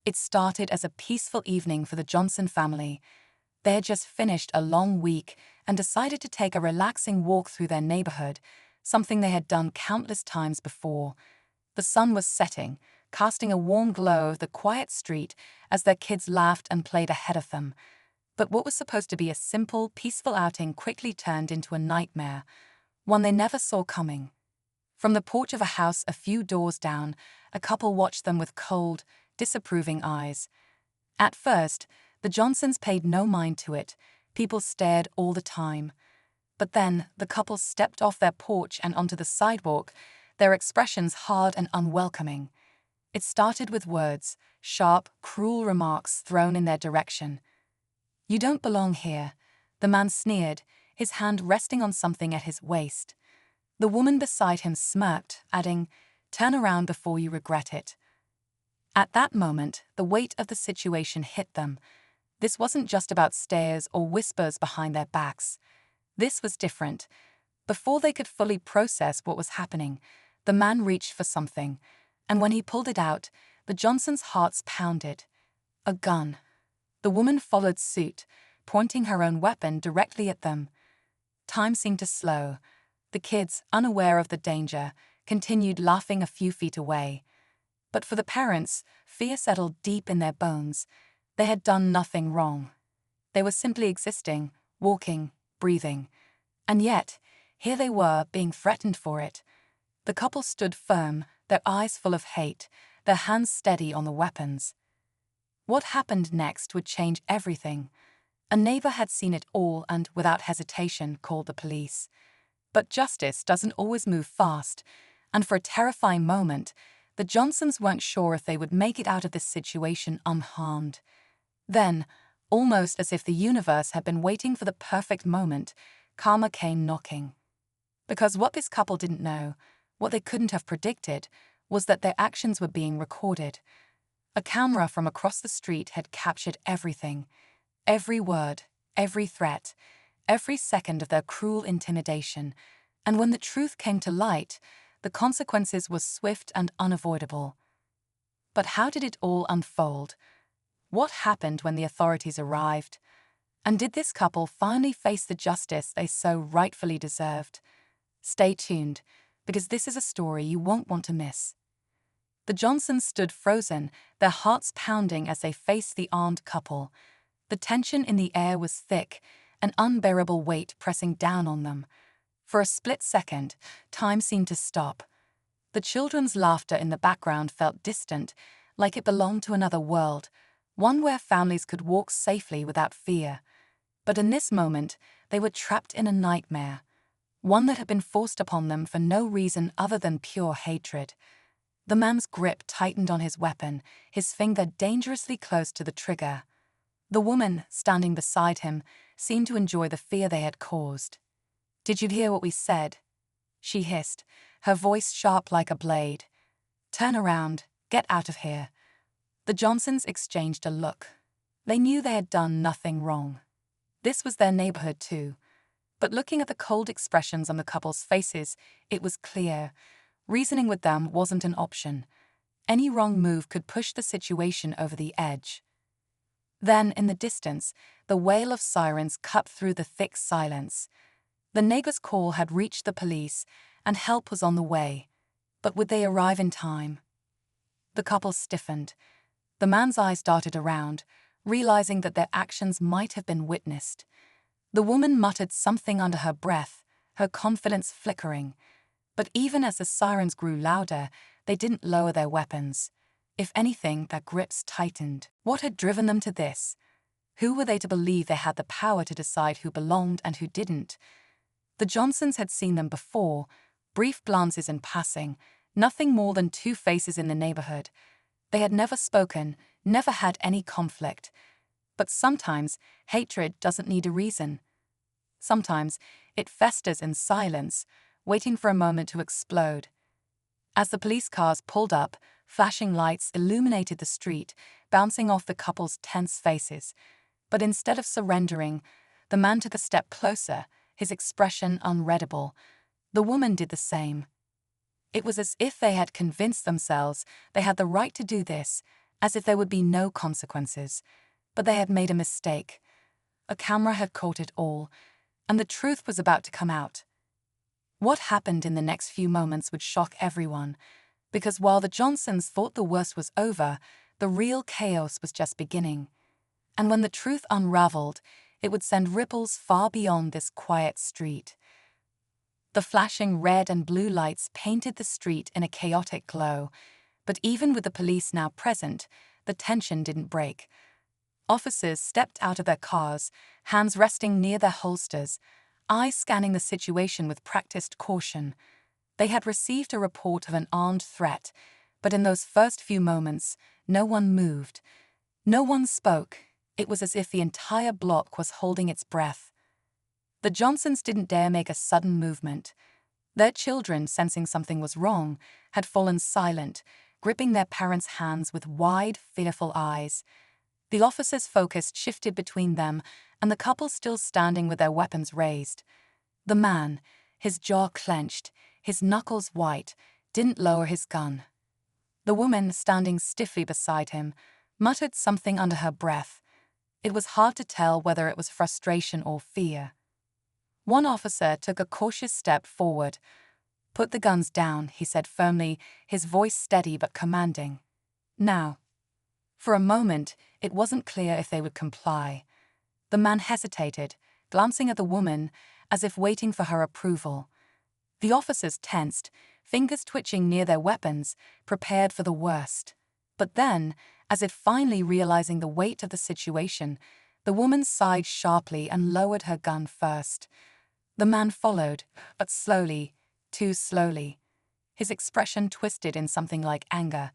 It started as a peaceful evening for the Johnson family. They had just finished a long week and decided to take a relaxing walk through their neighborhood, something they had done countless times before. The sun was setting, casting a warm glow over the quiet street as their kids laughed and played ahead of them. But what was supposed to be a simple, peaceful outing quickly turned into a nightmare, one they never saw coming. From the porch of a house a few doors down, a couple watched them with cold, disapproving eyes. At first, the Johnsons paid no mind to it. People stared all the time. But then, the couple stepped off their porch and onto the sidewalk, their expressions hard and unwelcoming. It started with words, sharp, cruel remarks thrown in their direction. "You don't belong here," the man sneered, his hand resting on something at his waist. The woman beside him smirked, adding, "Turn around before you regret it." At that moment, the weight of the situation hit them. This wasn't just about stares or whispers behind their backs. This was different. Before they could fully process what was happening, the man reached for something, and when he pulled it out, the Johnsons' hearts pounded. A gun. The woman followed suit, pointing her own weapon directly at them. Time seemed to slow. The kids, unaware of the danger, continued laughing a few feet away. But for the parents, fear settled deep in their bones. They had done nothing wrong. They were simply existing, walking, breathing. And yet, here they were, being threatened for it. The couple stood firm, their eyes full of hate, their hands steady on the weapons. What happened next would change everything. A neighbor had seen it all and, without hesitation, called the police. But justice doesn't always move fast, and for a terrifying moment, the Johnsons weren't sure if they would make it out of this situation unharmed. Then, almost as if the universe had been waiting for the perfect moment, karma came knocking. Because what this couple didn't know, what they couldn't have predicted, was that their actions were being recorded. A camera from across the street had captured everything. Every word, every threat, every second of their cruel intimidation. And when the truth came to light, the consequences were swift and unavoidable. But how did it all unfold? What happened when the authorities arrived? And did this couple finally face the justice they so rightfully deserved? Stay tuned, because this is a story you won't want to miss. The Johnsons stood frozen, their hearts pounding as they faced the armed couple. The tension in the air was thick, an unbearable weight pressing down on them. For a split second, time seemed to stop. The children's laughter in the background felt distant, like it belonged to another world, one where families could walk safely without fear. But in this moment, they were trapped in a nightmare, one that had been forced upon them for no reason other than pure hatred. The man's grip tightened on his weapon, his finger dangerously close to the trigger. The woman, standing beside him, seemed to enjoy the fear they had caused. "Did you hear what we said?" she hissed, her voice sharp like a blade. "Turn around, get out of here." The Johnsons exchanged a look. They knew they had done nothing wrong. This was their neighborhood too. But looking at the cold expressions on the couple's faces, it was clear. Reasoning with them wasn't an option. Any wrong move could push the situation over the edge. Then, in the distance, the wail of sirens cut through the thick silence. The neighbor's call had reached the police, and help was on the way. But would they arrive in time? The couple stiffened. The man's eyes darted around, realizing that their actions might have been witnessed. The woman muttered something under her breath, her confidence flickering. But even as the sirens grew louder, they didn't lower their weapons. If anything, their grips tightened. What had driven them to this? Who were they to believe they had the power to decide who belonged and who didn't? The Johnsons had seen them before, brief glances in passing, nothing more than two faces in the neighborhood. They had never spoken, never had any conflict. But sometimes, hatred doesn't need a reason. Sometimes, it festers in silence, waiting for a moment to explode. As the police cars pulled up, flashing lights illuminated the street, bouncing off the couple's tense faces. But instead of surrendering, the man took a step closer, his expression unreadable. The woman did the same. It was as if they had convinced themselves they had the right to do this, as if there would be no consequences. But they had made a mistake. A camera had caught it all, and the truth was about to come out. What happened in the next few moments would shock everyone, because while the Johnsons thought the worst was over, the real chaos was just beginning. And when the truth unraveled, it would send ripples far beyond this quiet street. The flashing red and blue lights painted the street in a chaotic glow, but even with the police now present, the tension didn't break. Officers stepped out of their cars, hands resting near their holsters, eyes scanning the situation with practiced caution. They had received a report of an armed threat, but in those first few moments, no one moved. No one spoke. It was as if the entire block was holding its breath. The Johnsons didn't dare make a sudden movement. Their children, sensing something was wrong, had fallen silent, gripping their parents' hands with wide, fearful eyes. The officers' focus shifted between them and the couple still standing with their weapons raised. The man, his jaw clenched, his knuckles white, didn't lower his gun. The woman, standing stiffly beside him, muttered something under her breath. It was hard to tell whether it was frustration or fear. One officer took a cautious step forward. "Put the guns down," he said firmly, his voice steady but commanding. "Now." For a moment, it wasn't clear if they would comply. The man hesitated, glancing at the woman, as if waiting for her approval. The officers tensed, fingers twitching near their weapons, prepared for the worst. But then, as if finally realizing the weight of the situation, the woman sighed sharply and lowered her gun first. The man followed, but slowly, too slowly. His expression twisted in something like anger,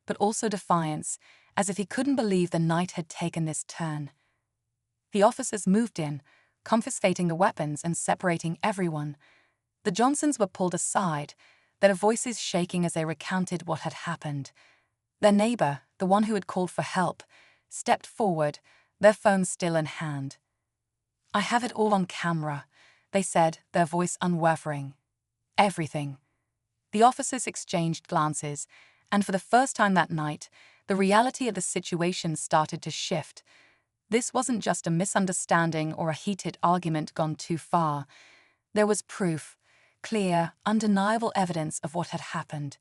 but also defiance, as if he couldn't believe the night had taken this turn. The officers moved in, confiscating the weapons and separating everyone. The Johnsons were pulled aside, their voices shaking as they recounted what had happened. Their neighbor, the one who had called for help, stepped forward, their phone still in hand. "I have it all on camera," they said, their voice unwavering. "Everything." The officers exchanged glances, and for the first time that night, the reality of the situation started to shift. This wasn't just a misunderstanding or a heated argument gone too far. There was proof, clear, undeniable evidence of what had happened,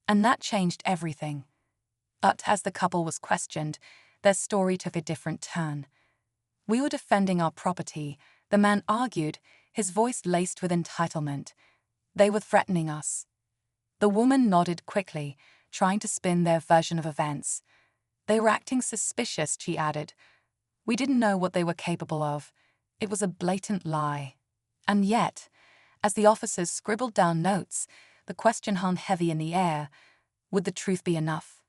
and that changed everything. But as the couple was questioned, their story took a different turn. "We were defending our property," the man argued, his voice laced with entitlement. "They were threatening us." The woman nodded quickly, trying to spin their version of events. "They were acting suspicious," she added. "We didn't know what they were capable of. It was a blatant lie." And yet, as the officers scribbled down notes, the question hung heavy in the air. Would the truth be enough?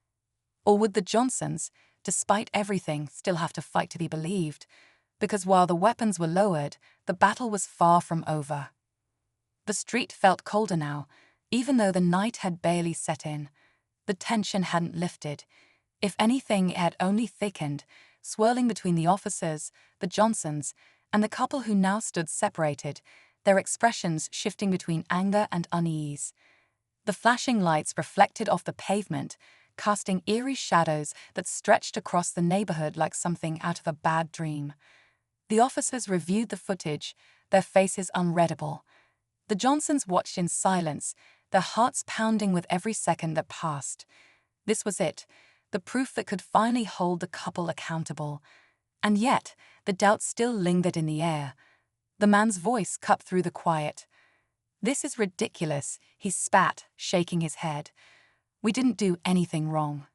Or would the Johnsons, despite everything, still have to fight to be believed? Because while the weapons were lowered, the battle was far from over. The street felt colder now, even though the night had barely set in. The tension hadn't lifted. If anything, it had only thickened, swirling between the officers, the Johnsons, and the couple who now stood separated, their expressions shifting between anger and unease. The flashing lights reflected off the pavement, casting eerie shadows that stretched across the neighborhood like something out of a bad dream. The officers reviewed the footage, their faces unreadable. The Johnsons watched in silence, their hearts pounding with every second that passed. This was it, the proof that could finally hold the couple accountable. And yet, the doubt still lingered in the air. The man's voice cut through the quiet. "This is ridiculous," he spat, shaking his head. "We didn't do anything wrong."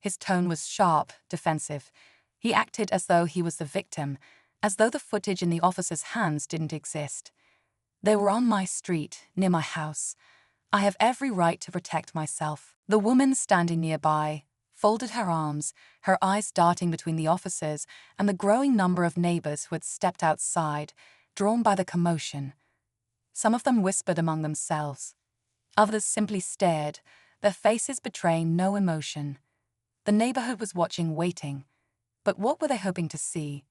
His tone was sharp, defensive. He acted as though he was the victim, as though the footage in the officer's hands didn't exist. "They were on my street, near my house. I have every right to protect myself." The woman standing nearby folded her arms, her eyes darting between the officers and the growing number of neighbors who had stepped outside, drawn by the commotion. Some of them whispered among themselves. Others simply stared, their faces betraying no emotion. The neighborhood was watching, waiting. But what were they hoping to see?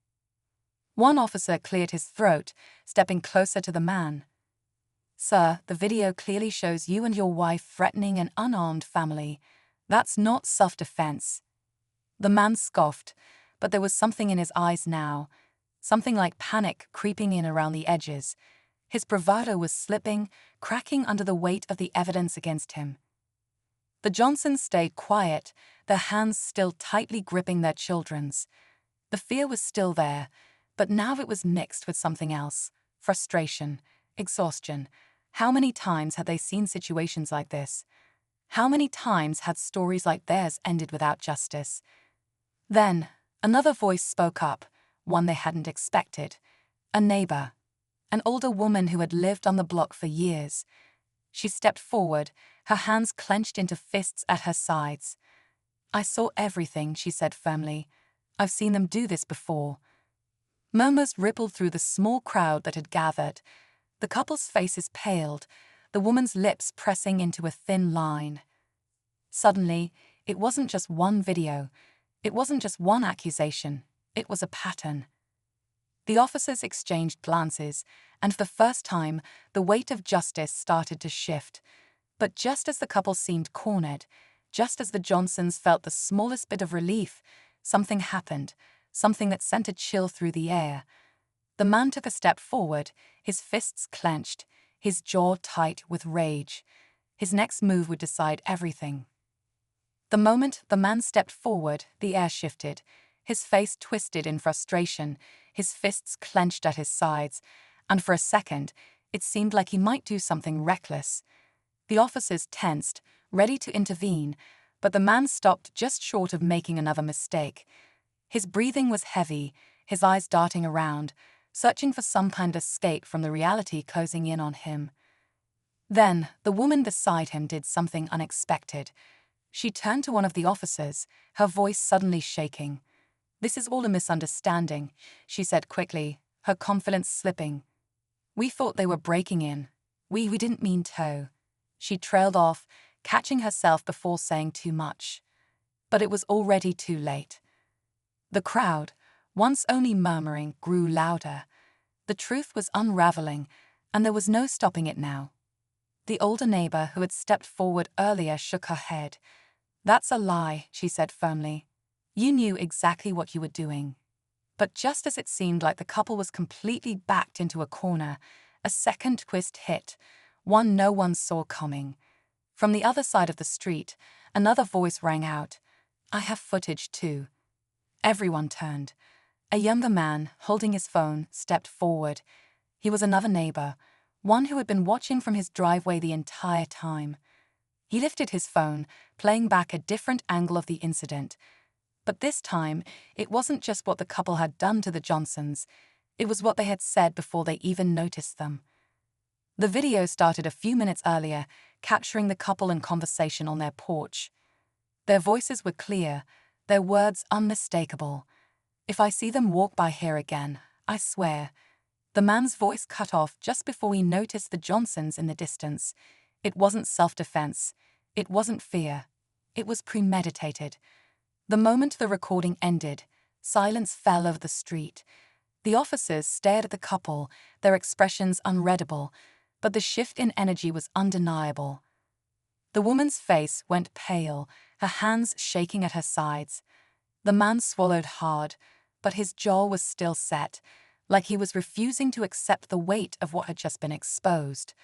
One officer cleared his throat, stepping closer to the man. "Sir, the video clearly shows you and your wife threatening an unarmed family. That's not self-defense." The man scoffed, but there was something in his eyes now, something like panic creeping in around the edges. His bravado was slipping, cracking under the weight of the evidence against him. The Johnsons stayed quiet, their hands still tightly gripping their children's. The fear was still there, but now it was mixed with something else: frustration, exhaustion. How many times had they seen situations like this? How many times had stories like theirs ended without justice? Then, another voice spoke up, one they hadn't expected. A neighbor. An older woman who had lived on the block for years. She stepped forward, her hands clenched into fists at her sides. "I saw everything," she said firmly. "I've seen them do this before." Murmurs rippled through the small crowd that had gathered. The couple's faces paled, the woman's lips pressing into a thin line. Suddenly, it wasn't just one video. It wasn't just one accusation. It was a pattern. The officers exchanged glances, and for the first time, the weight of justice started to shift. But just as the couple seemed cornered, just as the Johnsons felt the smallest bit of relief, something happened, something that sent a chill through the air. The man took a step forward, his fists clenched, his jaw tight with rage. His next move would decide everything. The moment the man stepped forward, the air shifted. His face twisted in frustration, his fists clenched at his sides, and for a second, it seemed like he might do something reckless. The officers tensed, ready to intervene, but the man stopped just short of making another mistake. His breathing was heavy, his eyes darting around, searching for some kind of escape from the reality closing in on him. Then, the woman beside him did something unexpected. She turned to one of the officers, her voice suddenly shaking. "This is all a misunderstanding," she said quickly, her confidence slipping. "We thought they were breaking in. We didn't mean to." She trailed off, catching herself before saying too much. But it was already too late. The crowd, once only murmuring, grew louder. The truth was unraveling, and there was no stopping it now. The older neighbor who had stepped forward earlier shook her head. "That's a lie," she said firmly. "You knew exactly what you were doing." But just as it seemed like the couple was completely backed into a corner, a second twist hit, one no one saw coming. From the other side of the street, another voice rang out, "I have footage too." Everyone turned. A younger man, holding his phone, stepped forward. He was another neighbor, one who had been watching from his driveway the entire time. He lifted his phone, playing back a different angle of the incident. But this time, it wasn't just what the couple had done to the Johnsons. It was what they had said before they even noticed them. The video started a few minutes earlier, capturing the couple in conversation on their porch. Their voices were clear, their words unmistakable. "If I see them walk by here again, I swear." The man's voice cut off just before we noticed the Johnsons in the distance. It wasn't self-defense. It wasn't fear. It was premeditated. The moment the recording ended, silence fell over the street. The officers stared at the couple, their expressions unreadable, but the shift in energy was undeniable. The woman's face went pale, her hands shaking at her sides. The man swallowed hard, but his jaw was still set, like he was refusing to accept the weight of what had just been exposed.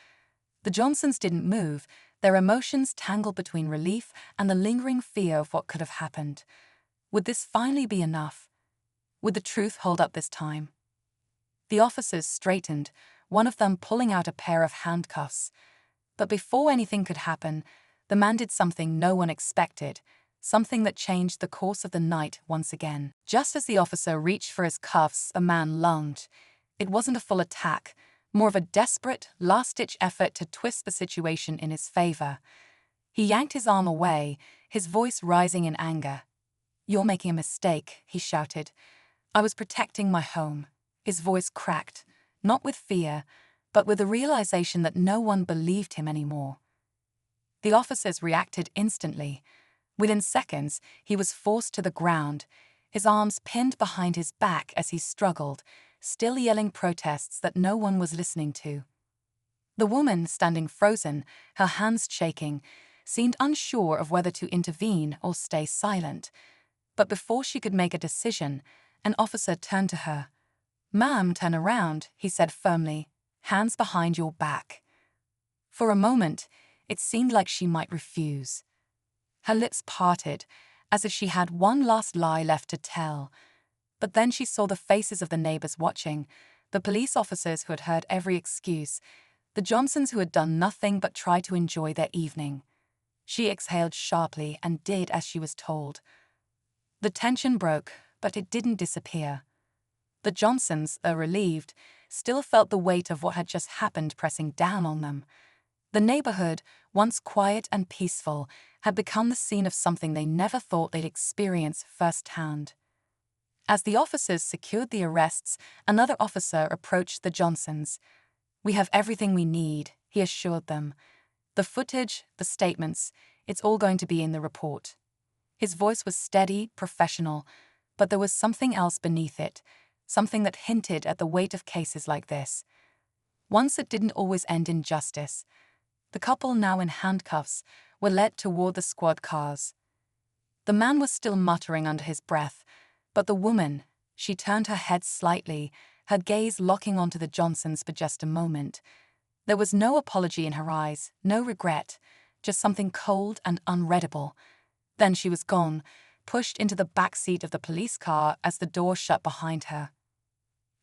The Johnsons didn't move, their emotions tangled between relief and the lingering fear of what could have happened. Would this finally be enough? Would the truth hold up this time? The officers straightened, one of them pulling out a pair of handcuffs. But before anything could happen, the man did something no one expected, something that changed the course of the night once again. Just as the officer reached for his cuffs, a man lunged. It wasn't a full attack, more of a desperate, last-ditch effort to twist the situation in his favor. He yanked his arm away, his voice rising in anger. "You're making a mistake," he shouted. "I was protecting my home." His voice cracked, not with fear, but with the realization that no one believed him anymore. The officers reacted instantly. Within seconds, he was forced to the ground, his arms pinned behind his back as he struggled, still yelling protests that no one was listening to. The woman, standing frozen, her hands shaking, seemed unsure of whether to intervene or stay silent. But before she could make a decision, an officer turned to her. "Ma'am, turn around," he said firmly, "hands behind your back." For a moment, it seemed like she might refuse. Her lips parted, as if she had one last lie left to tell. But then she saw the faces of the neighbors watching, the police officers who had heard every excuse, the Johnsons who had done nothing but try to enjoy their evening. She exhaled sharply and did as she was told. The tension broke, but it didn't disappear. The Johnsons, though relieved, still felt the weight of what had just happened pressing down on them. The neighborhood, once quiet and peaceful, had become the scene of something they never thought they'd experience firsthand. As the officers secured the arrests, another officer approached the Johnsons. "We have everything we need," he assured them. "The footage, the statements, it's all going to be in the report." His voice was steady, professional, but there was something else beneath it, something that hinted at the weight of cases like this. Once it didn't always end in justice. The couple, now in handcuffs, were led toward the squad cars. The man was still muttering under his breath, but the woman, she turned her head slightly, her gaze locking onto the Johnsons for just a moment. There was no apology in her eyes, no regret, just something cold and unreadable. Then she was gone, pushed into the back seat of the police car as the door shut behind her.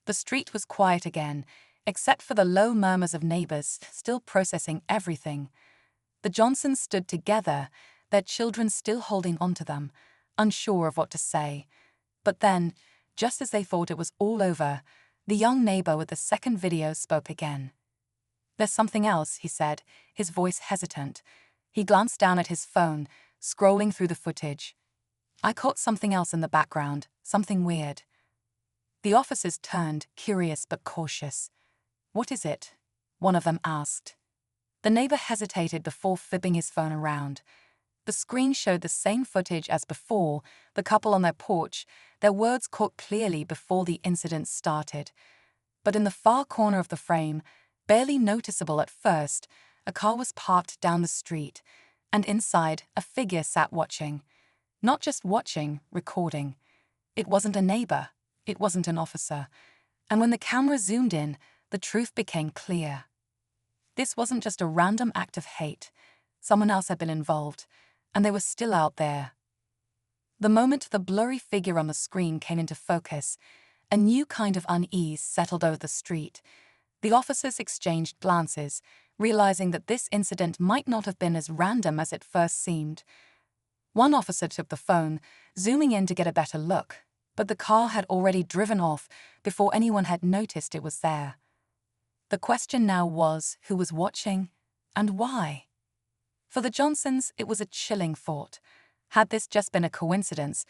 The street was quiet again, except for the low murmurs of neighbors still processing everything. The Johnsons stood together, their children still holding onto them, unsure of what to say. But then, just as they thought it was all over, the young neighbor with the second video spoke again. "There's something else," he said, his voice hesitant. He glanced down at his phone, scrolling through the footage. "I caught something else in the background, something weird." The officers turned, curious but cautious. "What is it?" one of them asked. The neighbor hesitated before flipping his phone around. The screen showed the same footage as before, the couple on their porch, their words caught clearly before the incident started. But in the far corner of the frame, barely noticeable at first, a car was parked down the street, and inside, a figure sat watching. Not just watching, recording. It wasn't a neighbor. It wasn't an officer. And when the camera zoomed in, the truth became clear. This wasn't just a random act of hate. Someone else had been involved, and they were still out there. The moment the blurry figure on the screen came into focus, a new kind of unease settled over the street. The officers exchanged glances, realizing that this incident might not have been as random as it first seemed. One officer took the phone, zooming in to get a better look, but the car had already driven off before anyone had noticed it was there. The question now was who was watching and why. For the Johnsons, it was a chilling thought. Had this just been a coincidence,